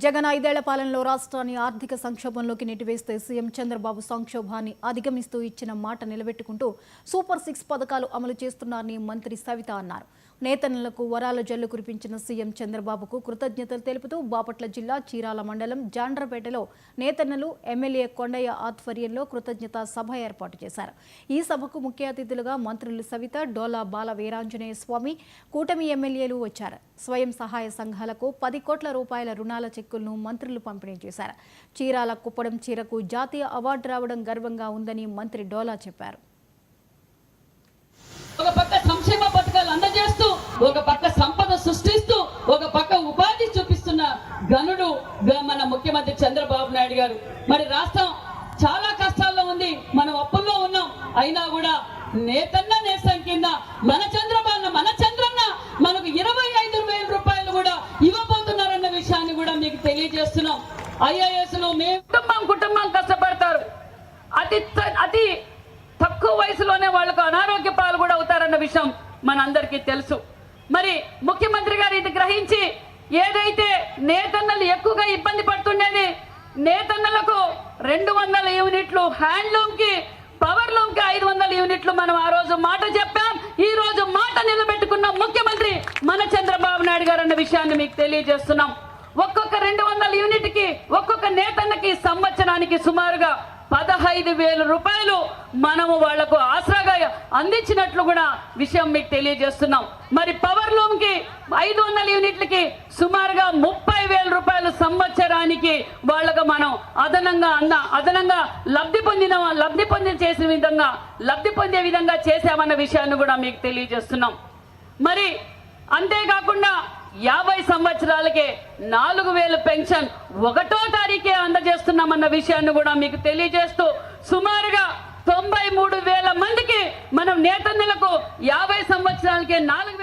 జగన్ 5 ఏళ్ల పాలనలో రాష్ట్రాన్ని ఆర్థిక సంక్షోభంలోకి నెట్టివేస్తే సీఎం చంద్రబాబు సంక్షోభాన్ని అధిగమిస్తూ ఇచ్చిన మాట నిలబెట్టుకుంటూ సూపర్ 6 పథకాలు అమలు చేస్తున్నారని మంత్రి సవిత అన్నారు. నేతన్నలకు వరాల జల్లు కురిపించిన సీఎం చంద్రబాబుకు కృతజ్ఞతలు తెలుపుతూ బాపట్ల జిల్లా చీరాల మండలం జాండ్రపేటలో నేతన్నలు ఎమ్మెల్యే కొండయ్య ఆధ్వర్యంలో కృతజ్ఞత సభ ఏర్పాటు చేశారు. ఈ సభకు ముఖ్య అతిథులుగా మంత్రులు సవిత, డోలా బాల వీరాంజనేయ స్వామి, కూటమి ఎమ్మెల్యేలు వచ్చారు. స్వయం సహాయ సంఘాలకు 10 కోట్ల రూపాయల రుణాల చెక్కులను మంత్రులు పంపిణీ చేశారు. చీరాల కుప్పడం చీరకు జాతీయ అవార్డు రావడం గర్వంగా ఉందని మంత్రి డోలా చెప్పారు. ఒక పక్క సంక్షేమ పథకాలు అందజేస్తూ, ఒక పక్క సంపద సృష్టిస్తూ, ఒక పక్క ఉపాధి చూపిస్తున్న గనుడు మన ముఖ్యమంత్రి చంద్రబాబు నాయుడు గారు. మరి రాష్ట్రం చాలా కష్టాల్లో ఉంది, మనం అప్పుల్లో ఉన్నాం. అయినా కూడా నేతన్న నేస్తం కింద మన చంద్రన్న మనకు 25,000 రూపాయలు కూడా ఇవ్వబోతున్నారన్న విషయాన్ని కూడా మీకు తెలియజేస్తున్నాం. ఐఏఎస్ లో మేము కుటుంబం కష్టపడతారు. అతి తక్కువ వయసులోనే వాళ్ళకు అనారోగ్య పాలు కూడా అవుతారన్న విషయం మనందరికీ తెలుసు. మరి ముఖ్యమంత్రి గారు ఇది గ్రహించి ఏదైతే నేతన్నలు ఎక్కువగా ఇబ్బంది పడుతుండేది, నేతన్నలకు 200 యూనిట్లు, హ్యాండ్లూమ్ కి పవర్ లూమ్ కి 500 యూనిట్లు మనం ఆ రోజు మాట చెప్పాం. ఈ రోజు మాట నిలబెట్టుకున్న ముఖ్యమంత్రి మన చంద్రబాబు నాయుడు గారు అన్న విషయాన్ని మీకు తెలియజేస్తున్నాం. ఒక్కొక్క 200 యూనిట్ కి ఒక్కొక్క నేతన్నకి సంవత్సరానికి సుమారుగా 15,000 రూపాయలు మనము వాళ్లకు ఆసరాగా అందించినట్లు కూడా విషయం మీకు తెలియజేస్తున్నాం. మరి పవర్ లూమ్ కి 500 యూనిట్లకి సుమారుగా 30,000 రూపాయలు సంవత్సరానికి వాళ్ళకు మనం అదనంగా లబ్ధి పొందే విధంగా చేశామన్న విషయాన్ని కూడా మీకు తెలియజేస్తున్నాం. మరి అంతేకాకుండా 50 సంవత్సరాలకే 4,000 పెన్షన్ 1వ తారీఖే అందజేస్తున్నామన్న విషయాన్ని కూడా మీకు తెలియజేస్తూ సుమారుగా 93,000 మందికి మనం నేతన్నలకు 50 సంవత్సరాలకే 4,000